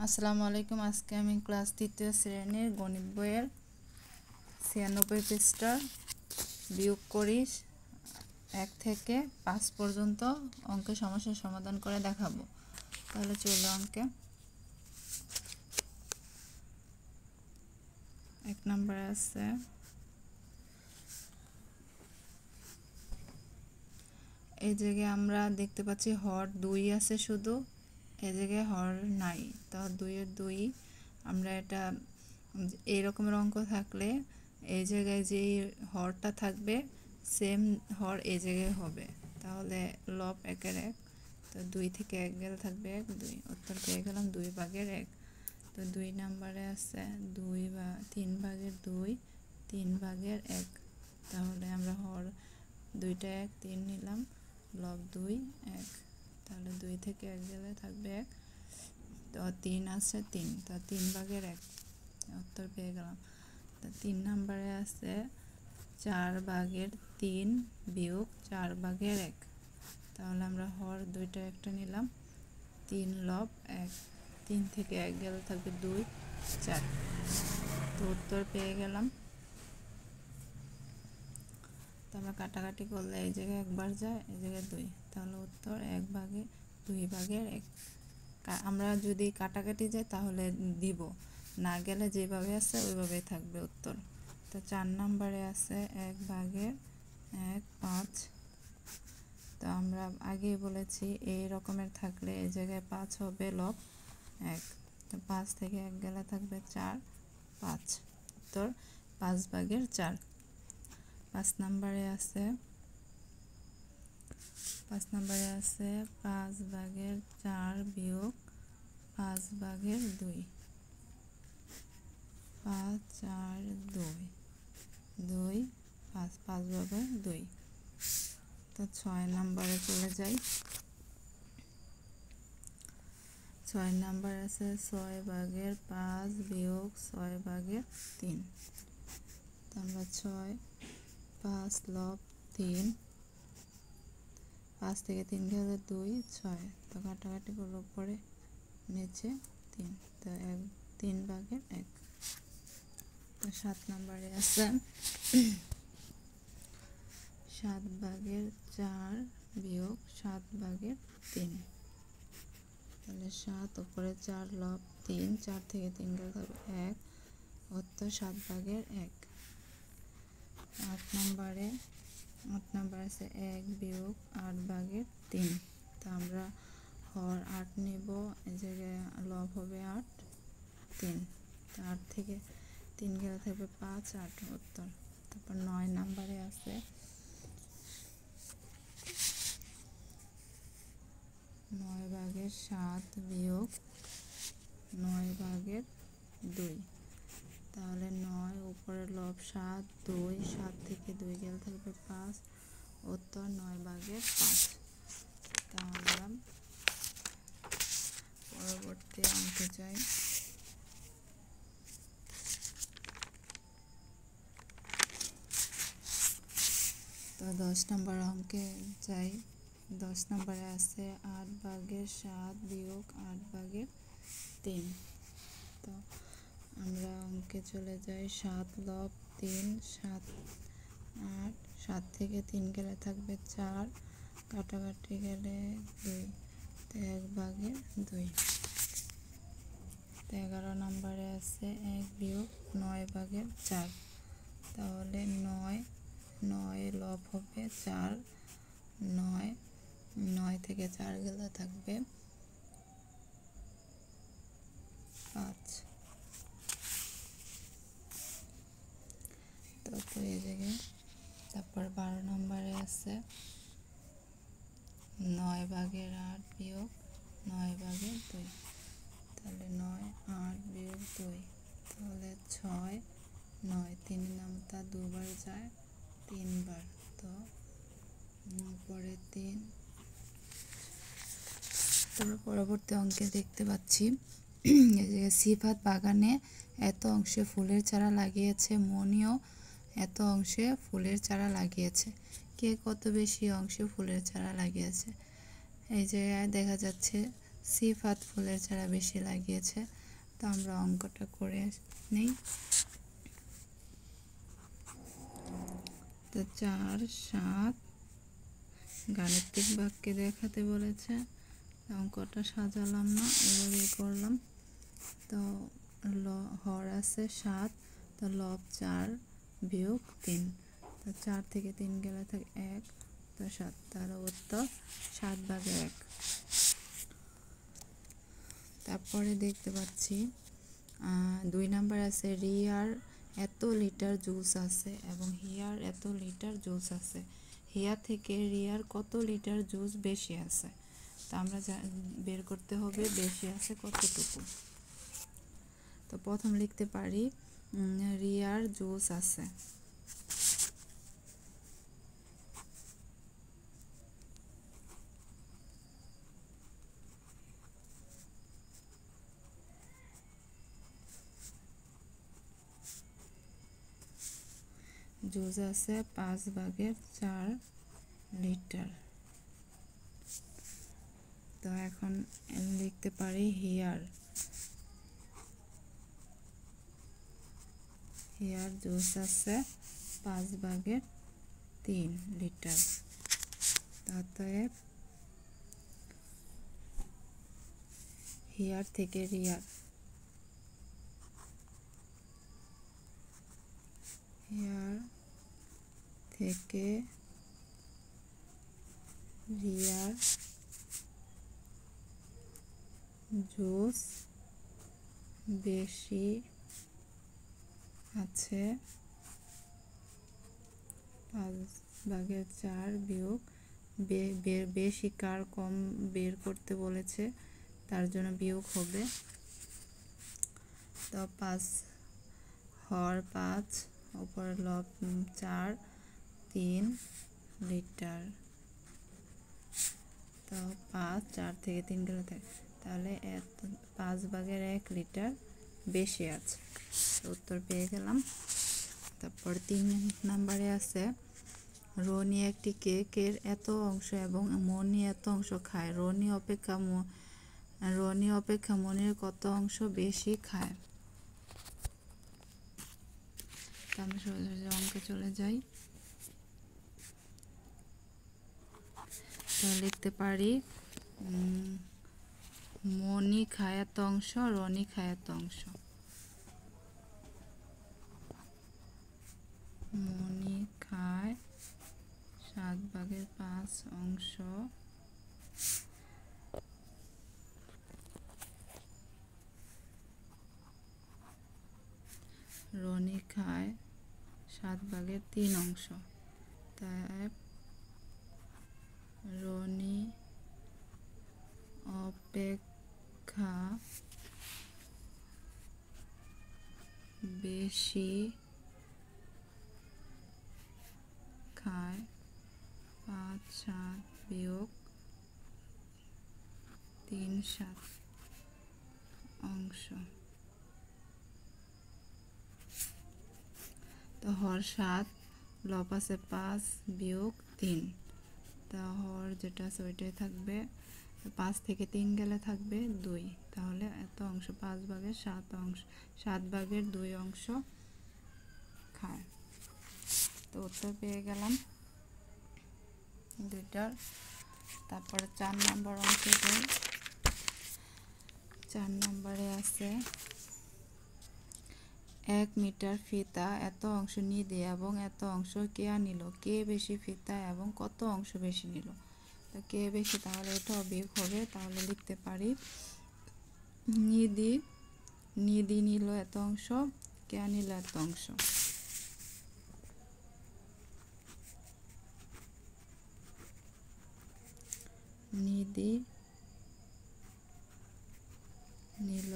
আসসালামু আলাইকুম। আজকে আমি ক্লাস ৩য় শ্রেণীর গণিত বইয়ের ৯৬ পৃষ্ঠার বিয়োগ করি ১ থেকে ৫ পর্যন্ত অঙ্কের সমস্যার সমাধান করে দেখাবো। তাহলে চলো অঙ্কে ১ নম্বরে আছে এই জায়গায় আমরা দেখতে পাচ্ছি হর ২ আছে, শুধু এই জায়গায় হর নাই। তো ২-এর ২ আমরা এটা এই রকমের অঙ্ক থাকলে এই জায়গায় যে হরটা থাকবে সেম হর এই জায়গায় হবে, তাহলে লব ১-এর ১। তো ২ থেকে ১ গেলে থাকবে ১, ২। উত্তর পেয়ে গেলাম ২/১। তো ২ নম্বরে আছে ৩/২, ৩/১। তাহলে আমরা হর ২টা ১, ৩ নিলাম, লব ২, ১। তাহলে ২ থেকে ১ গেলে থাকবে ১। তো ৩ আছে ৩, তো ৩/১ উত্তর পেয়ে গেলাম। তো ৩ নম্বরে আছে ৪/৩ বিয়োগ ৪/১। তাহলে আমরা হর ২টা ১টা নিলাম, ৩ লব ১। ৩ থেকে ১ গেলে থাকবে ২, ৪। তো উত্তর পেয়ে গেলাম। তো আমরা কাটাকাটি করলে এই জায়গায় ১ বার যায়, এই জায়গায় ২, তাহলে উত্তর ১/২/১। আমরা যদি কাটাকাটি যাই তাহলে দিব, না গেলে যেভাবে আছে ওইভাবেই থাকবে উত্তর। তো ৪ নম্বরে আছে ১/১, ৫। তো আমরা আগেই বলেছি এই রকমের থাকলে এই জায়গায় ৫ হবে, লব ১। তো ৫ থেকে ১ গেলে থাকবে ৪, ৫। উত্তর ৫/৪। ৫ নম্বরে আছে ৫/৪ বিয়োগ ৫/২। ৫, ৪, ২, ২, ৫, ৫/২। তো ৬ নম্বরে চলে যাই। ৬ নম্বর আছে ৬/৫ বিয়োগ ৬/৩। তো আমরা ৬, ৫ লব ৩, ৫ থেকে ৩ গেলে ২, ৬। তো কাটাকাটি করলে উপরে নিচে ৩, তো ৩/১। তো ৭ নম্বরে আছে ৭/৪ বিয়োগ ৭/৩। তাহলে ৭ উপরে ৪ লব ৩, ৪ থেকে ৩ গেলে থাকবে ১। উত্তর ৭/১। ৮ নম্বরে আছে ১ বিয়োগ ৮/৩। তো আমরা হর ৮ নিব, এই জায়গায় লব হবে ৮, ৩। তো ৮ থেকে ৩ গেলে থাকবে ৫, ৮ উত্তর। তারপর ৯ নম্বরে আছে ৯/৭ বিয়োগ ৯/২। তাহলে ৯ উপরে লব ৭, ২, ৭ থেকে ২ গেলে থাকবে ৫। উত্তর ৯/৫। তা আমরা পরবর্তী অঙ্কে যাই। তো ১০ নম্বর অঙ্কে যাই। ১০ নম্বরে আছে ৮/৭ বিয়োগ ৮/৩। তো আমরা অঙ্কে চলে যাই। ৭ লব ৩, ৭, ৮। ৭ থেকে ৩ গেলে থাকবে ৪, কাটাকাটি গেলে ২, তো ১/২। তো ১১ নম্বরে আছে ১ বিয়োগ ৯/৪। তাহলে ৯ লব হবে ৪, ৯ থেকে ৪ গেলে থাকবে ৫। তারপর এই জায়গায় তারপর ১২ নম্বরে আছে ৯/৮ বিয়োগ ৯/২। তাহলে ৯, ৮ বিয়োগ ২। তাহলে ৬, ৯, ৩ নামটা দুবার যায়, ৩ বার। তো পরে ৩। তারপর পরবর্তী অঙ্কে দেখতে পাচ্ছি সিফাত বাগানে এত অংশে ফুলের চারা লাগিয়েছে, মনিও এত অংশে ফুলের চারা লাগিয়েছে। কে কত বেশি অংশে ফুলের চারা লাগিয়েছে? এই জায়গায় দেখা যাচ্ছে সিফাত ফুলের চারা বেশি লাগিয়েছে। তো আমরা অঙ্কটা করে নেই। তো 4, 7 গাণিতিক বাক্যে দেখাতে বলেছে। অঙ্কটা সাজালাম না, এভাবেই করলাম। তো হর আছে 7, তো লব 4 বিয়োগ 3। তো 4 থেকে 3 গেলে থাকে 1, তো 7। তাহলে উত্তর 7/1। তারপরে দেখতে পাচ্ছি 2 নাম্বার আছে রিয়ার এত লিটার জুস আছে এবং হিয়ার এত লিটার জুস আছে। হিয়া থেকে রিয়ার কত লিটার জুস বেশি আছে? তো আমরা বের করতে হবে বেশি আছে কতটুকু। তো প্রথম লিখতে পারি রিয়ার জুস আছে, জুস আছে 5/4 লিটার। তো এখন লিখতে পারি হিয়ার জুস আছে 5/3 লিটার। অতএব হিয়ার থেকে রিয়ার জুস বেশি আছে 5/4 বিয়োগ বেশি কার কম বের করতে বলেছে, তার জন্য বিয়োগ হবে। তো 5 হর 5 উপর লব 4 3 লিটার। তো 5 4 থেকে 3 গেলে থাকে, তাহলে 5/1 লিটার বেশি আছে। উত্তর পেয়ে গেলাম। তারপর 3 নাম্বারে আছে রনি একটি কেকের এত অংশ এবং মনি এত অংশ খায়। রনি অপেক্ষা মনির কত অংশ বেশি খায়? আমরা সরাসরি অঙ্কে চলে যাই। তো লিখতে পারি মনি খায় এত অংশ, রনি খায় এত অংশ। মনি খায় 7/5 অংশ, রনি খায় 7/3 অংশ। তাই রনি অপেক্ষা বেশি খায় 5/7 বিয়োগ 3/7 অংশ। তো হর 7, লব আছে 5 বিয়োগ 3। তা হর যেটা আছে ওইটাই থাকবে। 5 থেকে 3 গেলে থাকবে 2, তাহলে এত অংশ 5/7 অংশ, 7/2 অংশ খায়। তো উত্তর পেয়ে গেলাম 2টার। তারপরে 4 নম্বর অংশে যাই। 4 নম্বরে আছে 1 মিটার ফিতা এত অংশ নিদি এবং এত অংশ কেয়া নিল, কে বেশি ফিতা এবং কত অংশ বেশি নিল? তো কে বেশি, তাহলে এটাও বিয়োগ হবে। তাহলে লিখতে পারি নিদি নিল এত অংশ, কেয়া নিল এত অংশ। নিদি নিল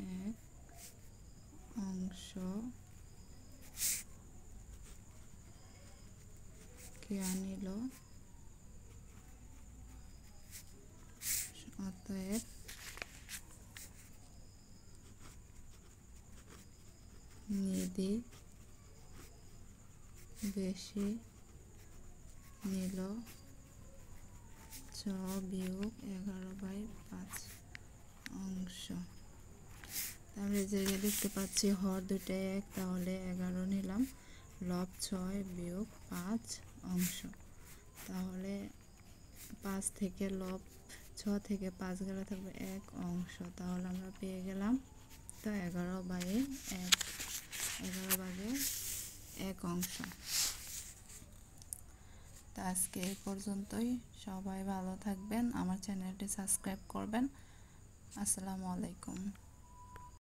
1 অংশ, কেয়া নিল, অতএব নিদি বেশি নিল 6-11/5 অংশ। তাহলে যে দেখতে পাচ্ছি হর দুইটাই এক, তাহলে 11 নিলাম, লব 6-5 অংশ। তাহলে 5 থেকে লব 6 থেকে 5 গেলে থাকবে 1 অংশ। তাহলে আমরা পেয়ে গেলাম তো 11/1 অংশ। তো আজকে এই পর্যন্তই। সবাই ভালো থাকবেন, আমার চ্যানেলটি সাবস্ক্রাইব করবেন। আসসালামু আলাইকুম।